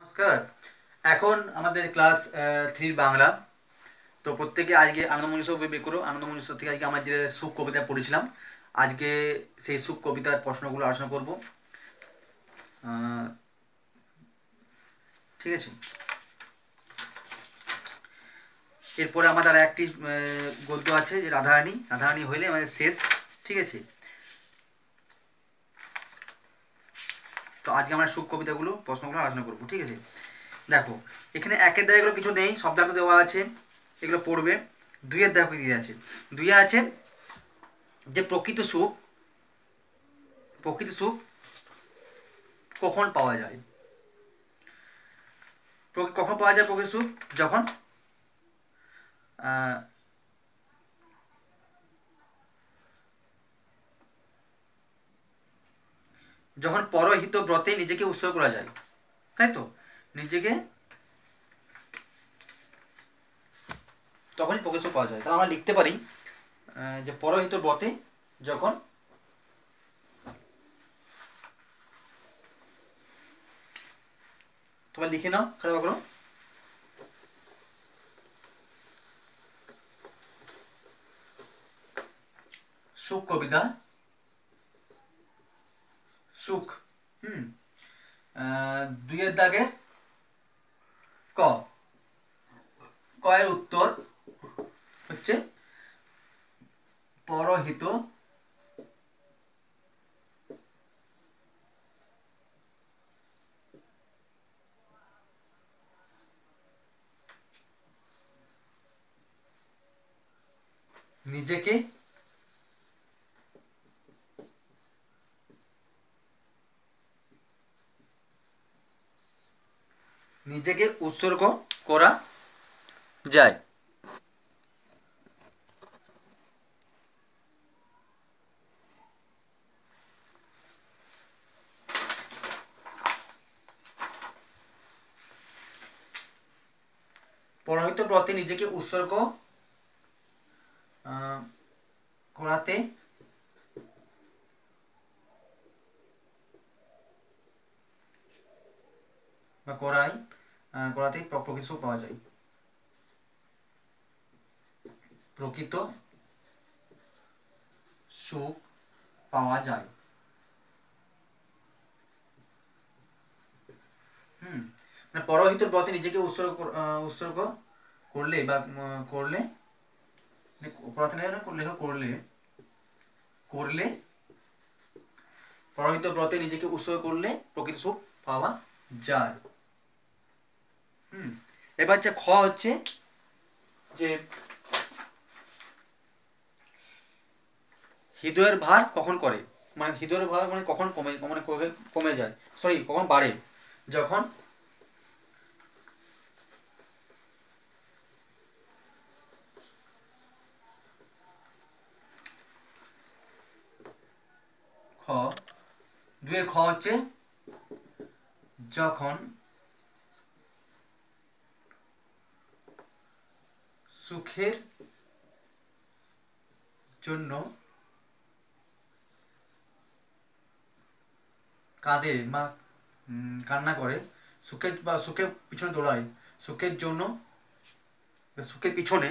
নমস্কার। এখন আমাদের ক্লাস 3 বাংলা। তো প্রত্যেকে আজকে আনন্দমণি বের করো। আনন্দমণি থেকে আজকে আমার যে সুখ কবিতা পড়েছিলাম, আজকে সেই সুখ কবিতার প্রশ্নগুলো আলোচনা করব। ঠিক আছে, এরপরে আমাদের আর একটি গদ্য আছে যে রাধারানী। রাধারানী হইলে আমাদের শেষ। ঠিক আছে, তো আজকে আমরা সুখ কবিতাগুলো প্রশ্নগুলো আলোচনা করবো। ঠিক আছে, দেখো এখানে একের দায় এগুলো কিছু নেই, শব্দার্থ দেওয়া আছে, এগুলো পড়বে। দুইয়ের দেখো দিয়ে আছে, দুইয়ে আছে যে প্রকৃত সুখ কখন পাওয়া যায়। কখন পাওয়া যায় প্রকৃত সুখ? যখন যখন পরহিত ব্রতে নিজেকে উৎসর্গ করা যায়, তাই তো? নিজেকে তখনই প্রকৃত সুখ পাওয়া যায়। তাহলে আমরা লিখতে পারি যে পরহিত ব্রতে যখন তোমার লিখে নাও, খাতা করো। সুখ কবিতা, সুখ। দুইয়ের দাগে ক, কয়ের উত্তর হচ্ছে পরহিত নিজেকে উৎসর্গ করা যায়। পরহিত ব্রতে নিজেকে উৎসর্গ করাতে বা করাতেই প্রকৃত সুখ পাওয়া যায়। প্রকৃত সুখ পাওয়া যায়। মানে পরহিত ব্রতে নিজেকে উৎসর্গ করলে বা করলে করলে পরহিত ব্রতে নিজেকে উৎসর্গ করলে প্রকৃত সুখ পাওয়া যায়। এবার যে খ হচ্ছে যে হৃদয়ের ভার কখন করে, মানে হৃদয়ের ভার মানে কখন কমে যায়, সরি কখন বাড়ে। যখন খ, দুয়ের খ হচ্ছে যখন সুখের জন্য কাঁদে বা কান্না করে, সুখের পিছনে দৌড়ায়, সুখের জন্য সুখের পিছনে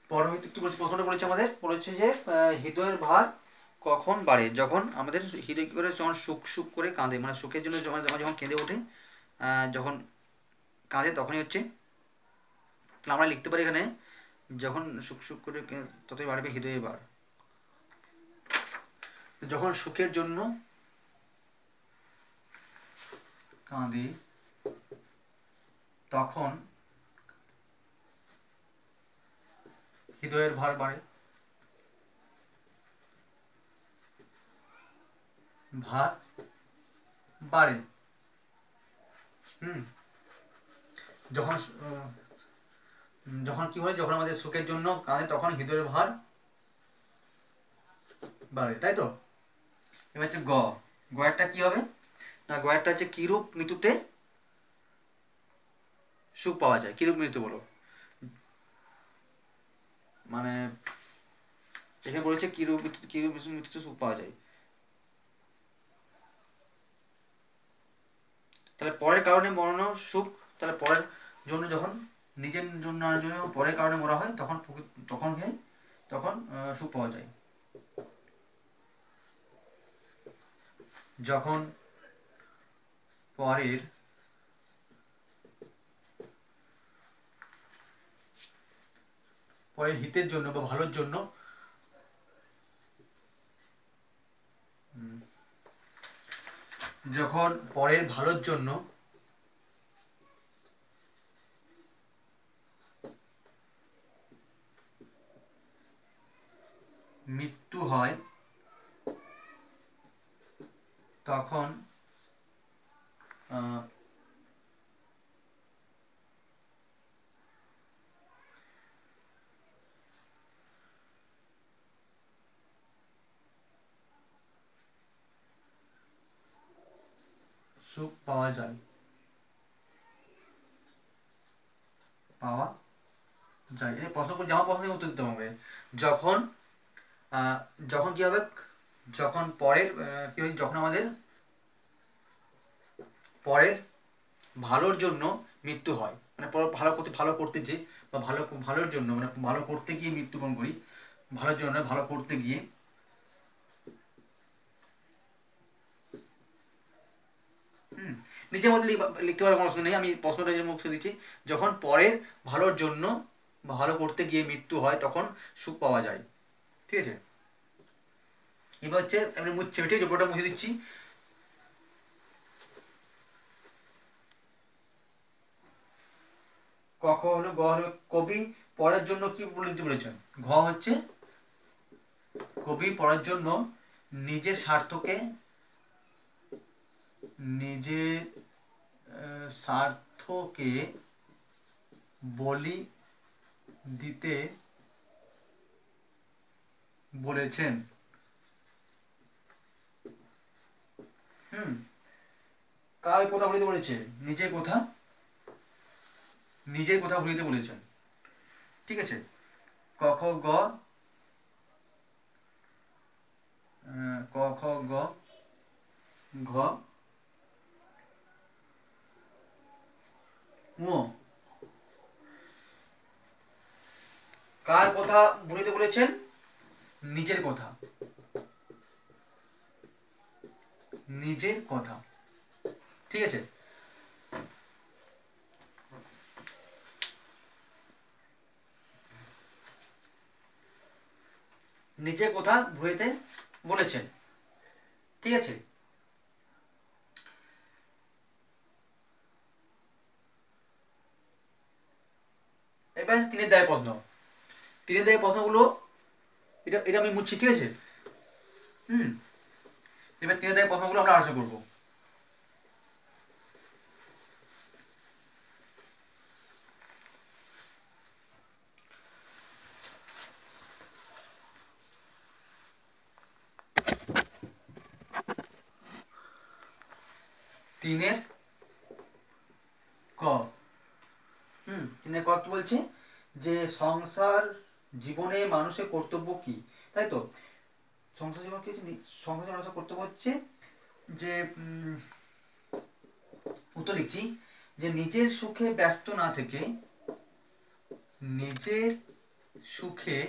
পরহিত কি বলছে, প্রশ্নটা বলেছে আমাদের, বলেছে যে হৃদয়ের ভার কখন বাড়ে, যখন আমাদের হৃদয় কি করে যখন সুখ সুখ করে কাঁদে, মানে সুখের জন্য যখন কেঁদে ওঠে, যখন কাঁদে তখনই হচ্ছে আমরা লিখতে পারি এখানে যখন সুখ সুখ করে ততই বাড়বে হৃদয়ের ভার। যখন সুখের জন্য কাঁদে তখন হৃদয়ের ভার বাড়ে, ভার বাড়ে। যখন যখন কি হয়, যখন আমাদের সুখের জন্য কাঁদে তখন হৃদয়ের ভার বাড়ে, তাই তো? এবার হচ্ছে গ, গয়েরটা কি হবে না, গয়েরটা হচ্ছে কিরূপ মৃত্যুতে সুখ পাওয়া যায়, কিরূপ মৃত্যু বলো, মানে এখানে বলেছে কিরূপ মৃত্যু, কিরূপ মৃত্যুতে সুখ পাওয়া যায়। তাহলে পরের কারণে মরানো সুখ, তাহলে পরের জন্য যখন নিজের জন্য আর জন্য পরের কারণে মরা হয় তখন তখন তখন সুখ পাওয়া যায়। যখন পরের পরের হিতের জন্য বা ভালোর জন্য যখন পরের ভালোর জন্য মৃত্যু হয় তখন সুখ পাওয়া যায়, পাওয়া যায়। এই প্রশ্ন যেমন প্রশ্ন উত্তর দিতে হবে। যখন যখন কি হবে, যখন পরের কি হয়, যখন আমাদের পরের ভালোর জন্য মৃত্যু হয়, মানে ভালো করতে যে বা ভালোর জন্য মানে ভালো করতে গিয়ে মৃত্যুবরণ করি, ভালোর জন্য ভালো করতে গিয়ে নিজের মধ্যে লিখতে পারার কোনো অসুবিধা নেই, আমি প্রশ্নটা যে মুখ দিচ্ছি। যখন পরের ভালোর জন্য বা ভালো করতে গিয়ে মৃত্যু হয় তখন সুখ পাওয়া যায়, ঠিক আছে। এবার হচ্ছে আমি মুছছি, ঠিক আছে, পুরোটা মুছে দিচ্ছি। ক খ হলো, গ হলো কবি পরের জন্য কি লিখতে বলেছেন। ঘ হচ্ছে কবি পরের জন্য নিজের স্বার্থকে, নিজের স্বার্থকে বলি দিতে বলেছেন। কার কথা বলিতে বলেছে, নিজের কথা, নিজের কথা বলিতে বলেছেন, ঠিক আছে। ক খ গ, ক খ গ, ঘ ঙ, কার কথা বলিতে বলেছেন, নিজের কথা, নিজের কথা, ঠিক আছে। নিজের কথা ভুলিতে বলেছেন, ঠিক আছে। এবার তিনের দায়ের প্রশ্ন, তিনের দায়ের প্রশ্নগুলো এটা এটা আমি মুছছি, ঠিক আছে। এবার তিনের দায়ের প্রশ্নগুলো আমরা আলোচনা করবো। তিনের ক, তিনের ক কি বলছে, যে সংসার জীবনে মানুষের কর্তব্য কি, তাই তো। সংসার জীবন কি, সংসার জীবনে মানুষের কর্তব্য হচ্ছে যে উত্তর লিখছি, যে নিজের সুখে ব্যস্ত না থেকে, নিজের সুখে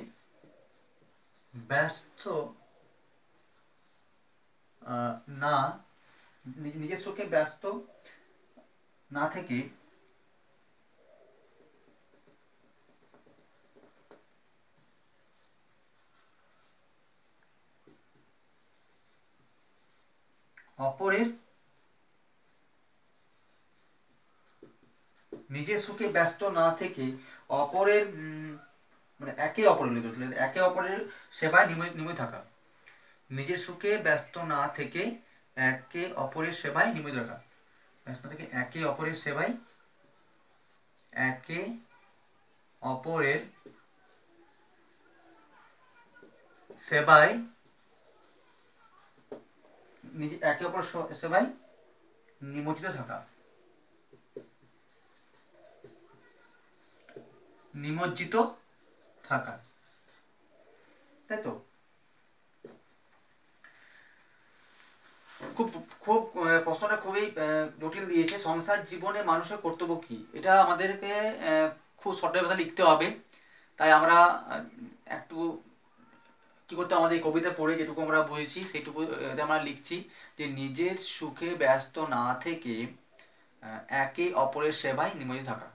ব্যস্ত না, নিজের সুখে ব্যস্ত না থেকে অপরের, নিজের সুখে ব্যস্ত না থেকে অপরের মানে একে অপরের, একে অপরের সেবায় নিময় থাকা, নিজের সুখে ব্যস্ত না থেকে একে অপরের সেবায় নিময় থাকা, ব্যস্ত থেকে একে অপরের সেবায়, একে অপরের সেবায় নিজে একে অপর সেবায় নিমজ্জিত থাকা, নিমজ্জিত থাকা, তাই তো? খুব খুব প্রশ্নটা খুবই জটিল দিয়েছে। সংসার জীবনে মানুষের কর্তব্য কি, এটা আমাদেরকে খুব শর্ট ভাষা লিখতে হবে। তাই আমরা একটু কি করতে, আমাদের কবিতা পড়ে যেটুকু আমরা বুঝেছি সেটুকু আমরা লিখছি যে নিজের সুখে ব্যস্ত না থেকে একে অপরের সেবায় নিমজ্জিত থাকা।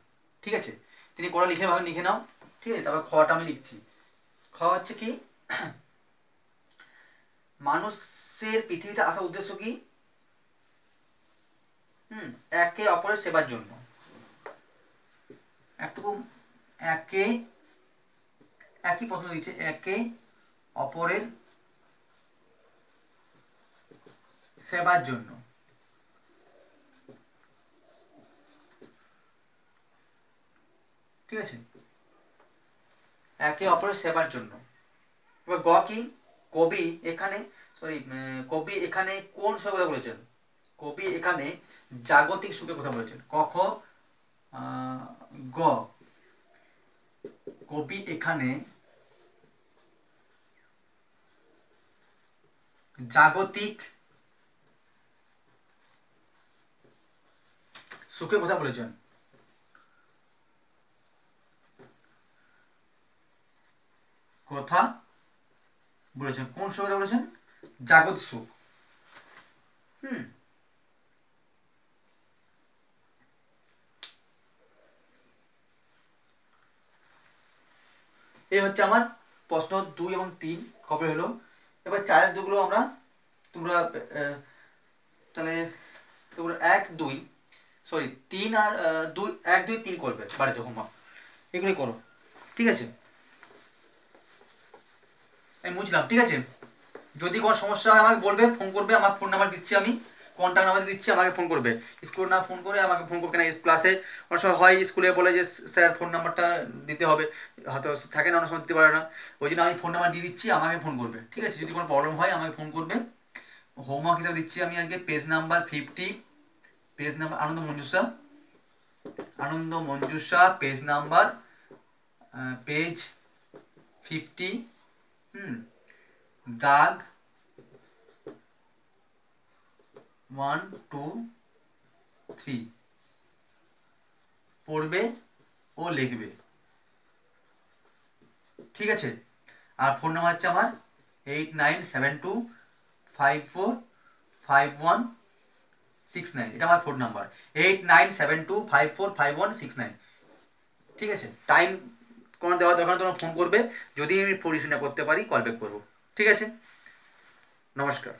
ঠিক আছে, তিনি কটা লিখে ভাবে লিখে নাও। ঠিক আছে, তারপর খটা আমি লিখছি। খ হচ্ছে কি, মানুষের পৃথিবীতে আসার উদ্দেশ্য কি? একে অপরের সেবার জন্য। একটু একই প্রশ্ন দিচ্ছে, একে অপরের সেবার জন্য। ঠিক আছে, একে অপরের সেবার জন্য। এবার গ কি, কবি এখানে কবি এখানে কোন সুখের কথা বলেছেন? কবি এখানে জাগতিক সুখের কথা বলেছেন। ক খ গ, কবি এখানে জাগতিক সুখের কথা বলেছেন। কথা বলেছেন, কোন সুখের কথা বলেছেন? জাগত সুখ। এই হচ্ছে আমার প্রশ্ন 2 এবং 3 কমপ্লিট হলো। এবার 4 দুগুলো আমরা তোমরা তাহলে তোমরা 1 2 সরি 3 আর 2 1 2 3 করবে বাড়িতে হোমওয়ার্ক, এগুলোই করো। ঠিক আছে, আমি বুঝলাম। ঠিক আছে, যদি কোনো সমস্যা হয় আমাকে বলবে, ফোন করবে। আমার ফোন নাম্বার দিচ্ছি, আমি কন্ট্যাক্ট নাম্বার দিচ্ছি, আমাকে ফোন করবে। স্কুল না ফোন করে আমাকে ফোন করবে না। ক্লাসে অনেক সময় হয় স্কুলে বলে যে স্যার ফোন নাম্বারটা দিতে হবে, হয়তো থাকে না, অনেক সময় দিতে পারে না। ওই জন্য আমি ফোন নাম্বার দিয়ে দিচ্ছি, আমাকে ফোন করবে। ঠিক আছে, যদি কোনো প্রবলেম হয় আমাকে ফোন করবে। হোমওয়ার্ক হিসাবে দিচ্ছি আমি আজকে পেজ নাম্বার 50, পেজ নাম্বার আনন্দ মঞ্জুসা পেজ নাম্বার পেজ 50, দাগ 1 2 3 পড়বে ও লিখবে। ঠিক আছে, আর ফোন নাম্বার হচ্ছে আমার 8972545169। এটা আমার ফোন নাম্বার 8972545169। ঠিক আছে, টাইম কোনো দেওয়া দরকার তোমরা ফোন করবে, যদি আমি রিসিভ না করতে পারি কল ব্যাক করবো। ঠিক আছে, নমস্কার।